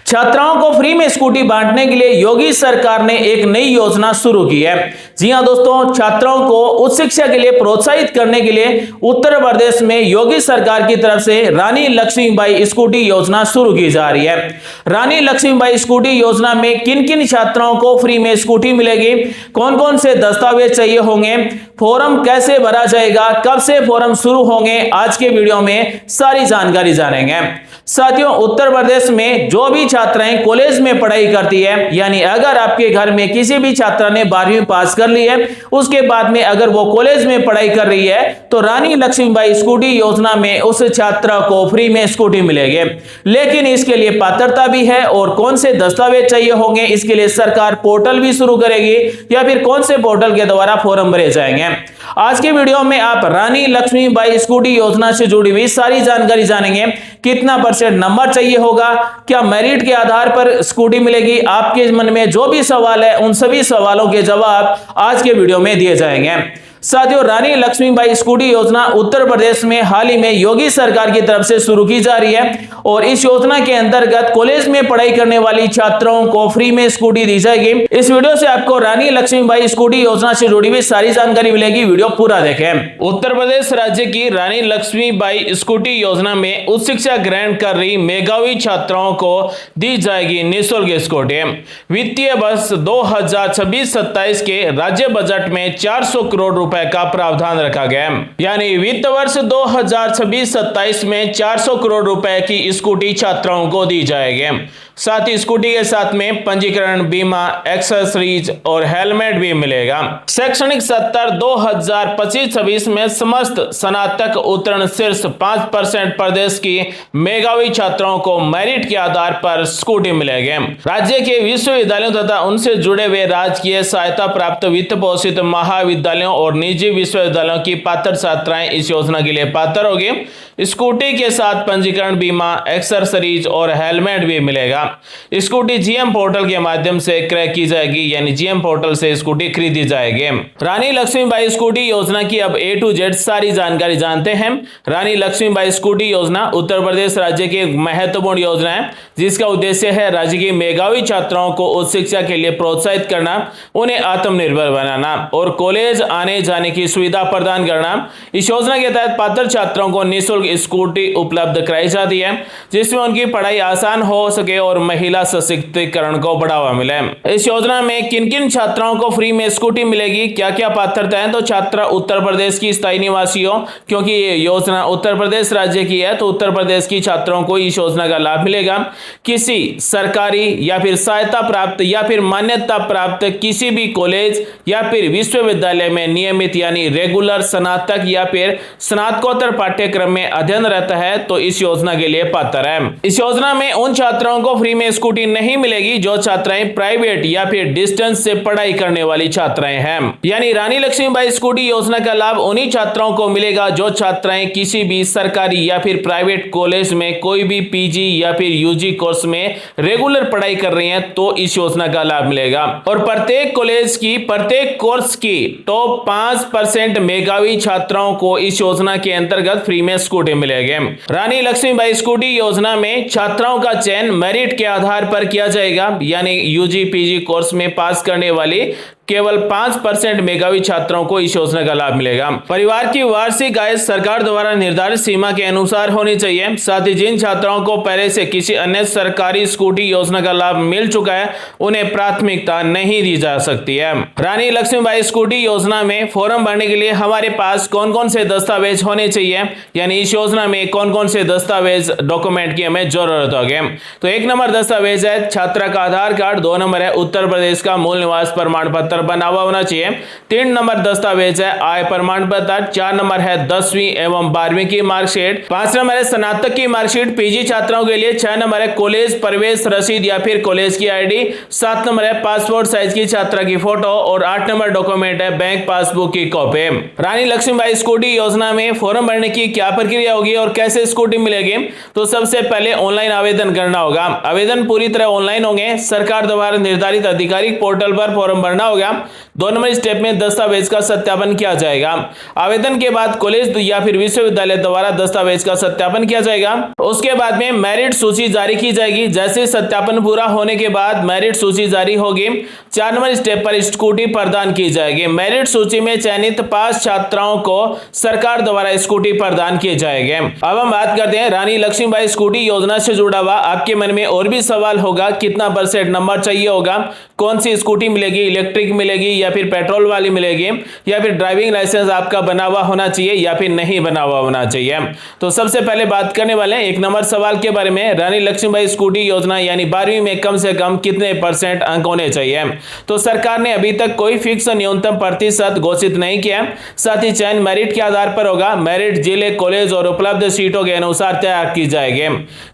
छात्राओं को फ्री में स्कूटी बांटने के लिए योगी सरकार ने एक नई योजना शुरू की है। जी हां दोस्तों, छात्राओं को उच्च शिक्षा के लिए प्रोत्साहित करने के लिए उत्तर प्रदेश में योगी सरकार की तरफ से रानी लक्ष्मीबाई स्कूटी योजना शुरू की जा रही है। रानी लक्ष्मीबाई स्कूटी योजना में किन किन छात्राओं को फ्री में स्कूटी मिलेगी, कौन कौन से दस्तावेज चाहिए होंगे, फॉर्म कैसे भरा जाएगा, कब से फॉर्म शुरू होंगे, आज के वीडियो में सारी जानकारी जानेंगे। साथियों, उत्तर प्रदेश में जो भी छात्राएं कॉलेज में पढ़ाई करती है, यानी अगर आपके घर में किसी भी छात्रा ने 12वीं पास कर ली है, उसके बाद में अगर वो कॉलेज में पढ़ाई कर रही है तो रानी लक्ष्मीबाई स्कूटी योजना में उस छात्रा को फ्री में स्कूटी मिलेगी। लेकिन इसके लिए पात्रता भी है और कौन से दस्तावेज चाहिए होंगे, इसके लिए सरकार पोर्टल भी शुरू करेगी या फिर कौन से पोर्टल के द्वारा फॉर्म भरे जाएंगे। आज के वीडियो में आप रानी लक्ष्मीबाई स्कूटी योजना से जुड़ी हुई सारी जानकारी जानेंगे। कितना परसेंट नंबर चाहिए होगा, क्या मेरिट के आधार पर स्कूटी मिलेगी, आपके मन में जो भी सवाल है उन सभी सवालों के जवाब आज के वीडियो में दिए जाएंगे। साथियों, रानी लक्ष्मीबाई स्कूटी योजना उत्तर प्रदेश में हाल ही में योगी सरकार की तरफ से शुरू की जा रही है और इस योजना के अंतर्गत कॉलेज में पढ़ाई करने वाली छात्राओं को फ्री में स्कूटी दी जाएगी। इस वीडियो से आपको रानी लक्ष्मीबाई स्कूटी योजना से जुड़ी हुई सारी जानकारी मिलेगी, वीडियो पूरा देखें। उत्तर प्रदेश राज्य की रानी लक्ष्मीबाई स्कूटी योजना में उच्च शिक्षा ग्रहण कर रही मेधावी छात्राओं को दी जाएगी निःशुल्क स्कूटी। वित्तीय वर्ष 2026-27 के राज्य बजट में 400 करोड़ रुपए का प्रावधान रखा गया, यानी वित्त वर्ष 2026-27 में 400 करोड़ रुपए की स्कूटी छात्राओं को दी जाएगी। साथ ही स्कूटी के साथ में पंजीकरण, बीमा, एक्सेसरीज और हेलमेट भी मिलेगा। शैक्षणिक सत्र 2025-26 में समस्त स्नातक उत्तीर्ण शीर्ष 5% प्रदेश की मेधावी छात्राओं को मेरिट के आधार पर स्कूटी मिलेगी। राज्य के विश्वविद्यालयों तथा उनसे जुड़े हुए राजकीय सहायता प्राप्त वित्त पोषित महाविद्यालयों और निजी विश्वविद्यालयों की पात्र छात्राएं इस योजना के लिए पात्र होगी। स्कूटी के साथ पंजीकरण, बीमा, एक्सेसरीज और हेलमेट भी मिलेगा। स्कूटी जीएम पोर्टल के माध्यम से क्रय की जाएगी, यानी जीएम पोर्टल से स्कूटी खरीदी जाएगी। रानी लक्ष्मीबाई स्कूटी योजना की अब A to Z सारी जानकारी जानते हैं। रानी लक्ष्मीबाई स्कूटी योजना उत्तर प्रदेश राज्य की एक महत्वपूर्ण योजना है, जिसका उद्देश्य है राज्य की मेधावी छात्राओं को उच्च शिक्षा के लिए प्रोत्साहित करना, उन्हें आत्मनिर्भर बनाना और कॉलेज आने जाने की सुविधा प्रदान करना। इस योजना के तहत पात्र छात्राओं को निःशुल्क स्कूटी उपलब्ध कराई जाती है, जिसमें उनकी पढ़ाई आसान हो सके और महिला सशक्तिकरण को बढ़ावा मिले। इस योजना में किन किन छात्राओं को फ्री में स्कूटी मिलेगी, क्या क्या पात्रता है, तो छात्रा उत्तर प्रदेश की स्थायी निवासी हो, क्योंकि ये योजना उत्तर प्रदेश राज्य की है तो उत्तर प्रदेश की छात्राओं को इस योजना का लाभ मिलेगा। किसी सरकारी या फिर सहायता प्राप्त या फिर मान्यता प्राप्त किसी भी कॉलेज या फिर विश्वविद्यालय में नियमित यानी रेगुलर स्नातक या फिर स्नातकोत्तर पाठ्यक्रम में अध्ययन रहता है तो इस योजना के लिए पात्र है। इस योजना में उन छात्राओं को फ्री में स्कूटी नहीं मिलेगी जो छात्राएं प्राइवेट या फिर डिस्टेंस से पढ़ाई करने वाली छात्राएं हैं। यानी रानी लक्ष्मीबाई स्कूटी योजना का लाभ उन्हीं छात्राओं को मिलेगा जो छात्राएं किसी भी सरकारी या फिर प्राइवेट कॉलेज में कोई भी पीजी या फिर यूजी कोर्स में रेगुलर पढ़ाई कर रही हैं तो इस योजना का लाभ मिलेगा। और प्रत्येक कॉलेज की प्रत्येक कोर्स की टॉप 5% मेधावी छात्राओं को इस योजना के अंतर्गत फ्री में स्कूटी मिलेगी। रानी लक्ष्मीबाई स्कूटी योजना में छात्राओं का चयन मेरिट के आधार पर किया जाएगा, यानी यूजी पीजी कोर्स में पास करने वाली केवल 5% मेधावी छात्रों को इस योजना का लाभ मिलेगा। परिवार की वार्षिक आय सरकार द्वारा निर्धारित सीमा के अनुसार होनी चाहिए। साथ ही जिन छात्राओं को पहले से किसी अन्य सरकारी स्कूटी योजना का लाभ मिल चुका है उन्हें प्राथमिकता नहीं दी जा सकती है। रानी लक्ष्मीबाई स्कूटी योजना में फॉर्म भरने के लिए हमारे पास कौन कौन से दस्तावेज होने चाहिए, यानी इस योजना में कौन कौन से दस्तावेज डॉक्यूमेंट की हमें जरूरत होगी। तो 1 नंबर दस्तावेज है छात्रा का आधार कार्ड, 2 नंबर है उत्तर प्रदेश का मूल निवास प्रमाण पत्र बना हुआ होना चाहिए, 3 नंबर दस्तावेज है आय प्रमाण पत्र, 4 नंबर है 10वीं एवं 12वीं की मार्कशीट, 5 नंबर है स्नातक की मार्कशीट पीजी छात्राओं के लिए, 6 नंबर है कॉलेज प्रवेश रसीद या फिर कॉलेज की आईडी, 7 नंबर है पासपोर्ट साइज की छात्रा की फोटो और 8 नंबर डॉक्यूमेंट है बैंक पासबुक की कॉपी। रानी लक्ष्मीबाई स्कूटी योजना में फॉर्म भरने की क्या प्रक्रिया होगी और कैसे स्कूटी मिलेगी, तो सबसे पहले ऑनलाइन आवेदन करना होगा। आवेदन पूरी तरह ऑनलाइन होंगे। सरकार द्वारा निर्धारित आधिकारिक पोर्टल पर फॉर्म भरना होगा। जाएगा। 2 नंबर स्टेप में दस्तावेज का सत्यापन किया जाएगा। आवेदन के बाद कॉलेज या फिर विश्वविद्यालय द्वारा दस्तावेज का सत्यापन किया जाएगा। उसके बाद में मेरिट सूची जारी की जाएगी। जैसे सत्यापन पूरा होने के बाद मेरिट सूची जारी होगी। 4 नंबर स्टेप पर स्कूटी प्रदान की जाएगी। मेरिट सूची में चयनित 5 छात्राओं को सरकार द्वारा स्कूटी प्रदान किए जाएंगे। अब हम बात करते हैं रानी लक्ष्मीबाई स्कूटी योजना से जुड़ा हुआ। आपके मन में और भी सवाल होगा, कितना % नंबर चाहिए होगा, कौन सी स्कूटी मिलेगी, इलेक्ट्रिक मिलेगी या फिर पेट्रोल वाली मिलेगी, या फिर ड्राइविंग लाइसेंस आपका बना हुआ होना चाहिए या फिर नहीं बना हुआ होना चाहिए। तो सबसे पहले बात करने वाले हैं 1 नंबर सवाल के बारे में। रानी लक्ष्मीबाई स्कूटी योजना यानी 12वीं में कम से कम कितने % अंक होने चाहिए। तो सरकार ने अभी तक कोई फिक्स न्यूनतम प्रतिशत घोषित नहीं किया। साथ ही चयन मेरिट के आधार पर होगा। मेरिट जिले, कॉलेज और उपलब्ध सीटों के अनुसार तय की जाएगी।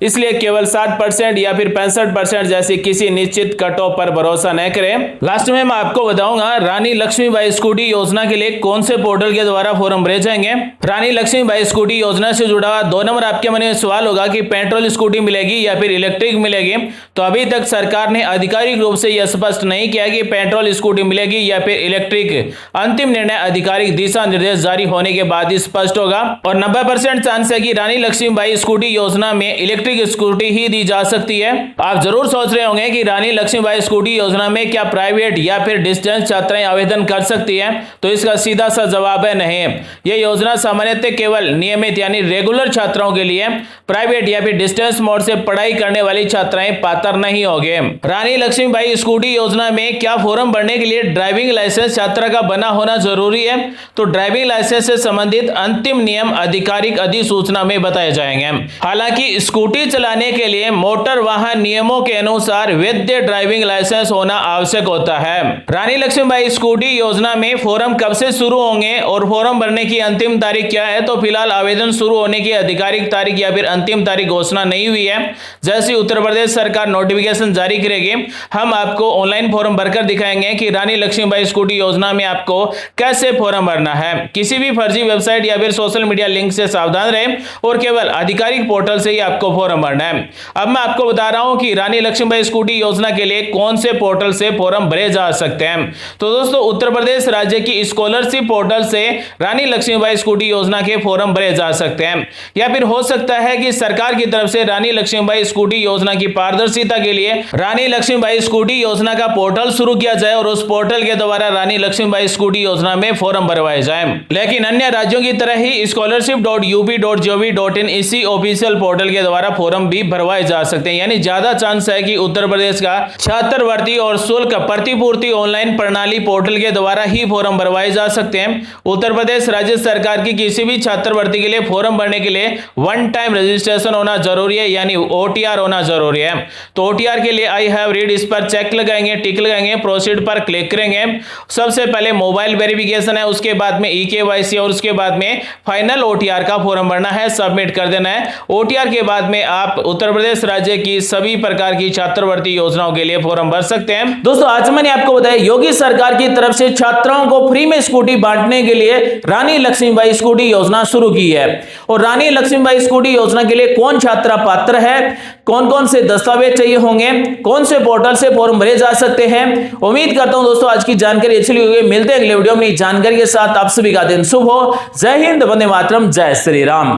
इसलिए केवल 60% या फिर 65% जैसी किसी निश्चित कट ऑफ पर भरोसा न करें। लास्ट में मैं आपको बताऊंगा रानी लक्ष्मीबाई स्कूटी योजना के लिए कौन से पोर्टल के द्वारा फॉर्म भरे जाएंगे। रानी लक्ष्मीबाई स्कूटी योजना से जुड़ा हुआ 2 नंबर आपके मन में सवाल होगा कि पेट्रोल स्कूटी मिलेगी या फिर इलेक्ट्रिक मिलेगी। तो अभी तक सरकार ने आधिकारिक रूप से यह स्पष्ट नहीं किया कि पेट्रोल स्कूटी मिलेगी या फिर इलेक्ट्रिक। अंतिम निर्णय आधिकारिक दिशा निर्देश जारी होने के बाद स्पष्ट होगा। और 90% चांस है कि रानी लक्ष्मीबाई स्कूटी योजना में इलेक्ट्रिक स्कूटी ही दी जा सकती है। आप जरूर सोच रहे होंगे कि रानी लक्ष्मीबाई स्कूटी योजना में क्या प्राइवेट या फिर डिस्टेंस छात्राएं आवेदन कर सकती हैं। तो इसका सीधा सा जवाब है नहीं। यह योजना सामान्यतः केवल नियमित यानी रेगुलर छात्राओं के लिए, प्राइवेट या फिर डिस्टेंस मोड से पढ़ाई करने वाली छात्राएं पात्र नहीं होंगे। रानी लक्ष्मीबाई स्कूटी योजना में क्या फॉर्म भरने के लिए ड्राइविंग लाइसेंस छात्रा का बना होना जरूरी है। तो ड्राइविंग लाइसेंस से संबंधित अंतिम नियम आधिकारिक अधिसूचना में बताए जाएंगे। हालांकि स्कूटी चलाने के लिए मोटर वाहन नियमों के अनुसार वैध ड्राइविंग लाइसेंस होना आवश्यक होता है। रानी लक्ष्मीबाई स्कूटी योजना में फॉर्म कब से शुरू होंगे और फॉर्म भरने की अंतिम तारीख क्या है। तो फिलहाल आवेदन शुरू होने की आधिकारिक तारीख या फिर अंतिम तारीख घोषणा नहीं हुई है। जैसे उत्तर प्रदेश सरकार नोटिफिकेशन जारी करेगी, हम आपको ऑनलाइन फॉर्म भरकर दिखाएंगे कि रानी लक्ष्मीबाई स्कूटी योजना में आपको कैसे फॉर्म भरना है। किसी भी फर्जी वेबसाइट या फिर सोशल मीडिया लिंक से सावधान रहें और केवल आधिकारिक पोर्टल से ही आपको फॉर्म भरना है। अब मैं आपको बता रहा हूं कि रानी लक्ष्मीबाई स्कूटी योजना के लिए कौन से पोर्टल से फॉर्म भरे जा सकते हैं। तो दोस्तों, उत्तर प्रदेश राज्य की स्कॉलरशिप पोर्टल से रानी लक्ष्मीबाई स्कूटी योजना के फॉर्म भरे जा सकते हैं। या फिर हो सकता है कि सरकार की तरफ से रानी लक्ष्मीबाई स्कूटी योजना की पारदर्शिता के लिए रानी लक्ष्मीबाई स्कूटी योजना का पोर्टल शुरू किया जाए और उस पोर्टल के द्वारा रानी लक्ष्मीबाई स्कूटी योजना में फॉर्म भरवाए जाए। लेकिन अन्य राज्यों की तरह ही scholarship.up.gov.in इसी ऑफिशियल पोर्टल के द्वारा फॉर्म भी भरवाए जा सकते हैं। यानी ज्यादा चांस है कि उत्तर प्रदेश का छात्रवृत्ति और शुल्क प्रतिपूर्ति ऑनलाइन प्रणाली पोर्टल के द्वारा ही फॉर्म भरवाए जा सकते हैं। उत्तर प्रदेश राज्य सरकार की किसी भी छात्रवृत्ति के लिए फॉर्म भरने के लिए 1 टाइम रजिस्ट्रेशन होना जरूरी है, यानी OTR होना जरूरी है। तो OTR के लिए आई हैव रीड, इस पर चेक लगाएंगे, टिक लगाएंगे, प्रोसीड पर क्लिक करेंगे। सबसे पहले मोबाइल वेरिफिकेशन है, उसके बाद में eKYC और उसके बाद में फाइनल OTR का फॉर्म भरना है, सबमिट कर देना है। OTR के बाद में आप उत्तर प्रदेश राज्य की सभी प्रकार की छात्रवृत्ति योजनाओं के लिए फॉर्म भर सकते हैं। दोस्तों, आज मैंने आपको बताया योगी सरकार की तरफ से छात्राओं को फ्री में स्कूटी बांटने के लिए रानी लक्ष्मीबाई स्कूटी योजना शुरू की है। और रानी लक्ष्मीबाई स्कूटी योजना के लिए कौन छात्रा पात्र है, कौन कौन से दस्तावेज चाहिए होंगे, कौन से पोर्टल से फॉर्म भरे जा सकते हैं। उम्मीद करता हूं दोस्तों आज की जानकारी अच्छी लगी होगी। मिलते हैं अगले वीडियो में जानकारी के साथ। आप सभी का दिन शुभ हो। जय हिंद, वंदे मातरम, जय श्री राम।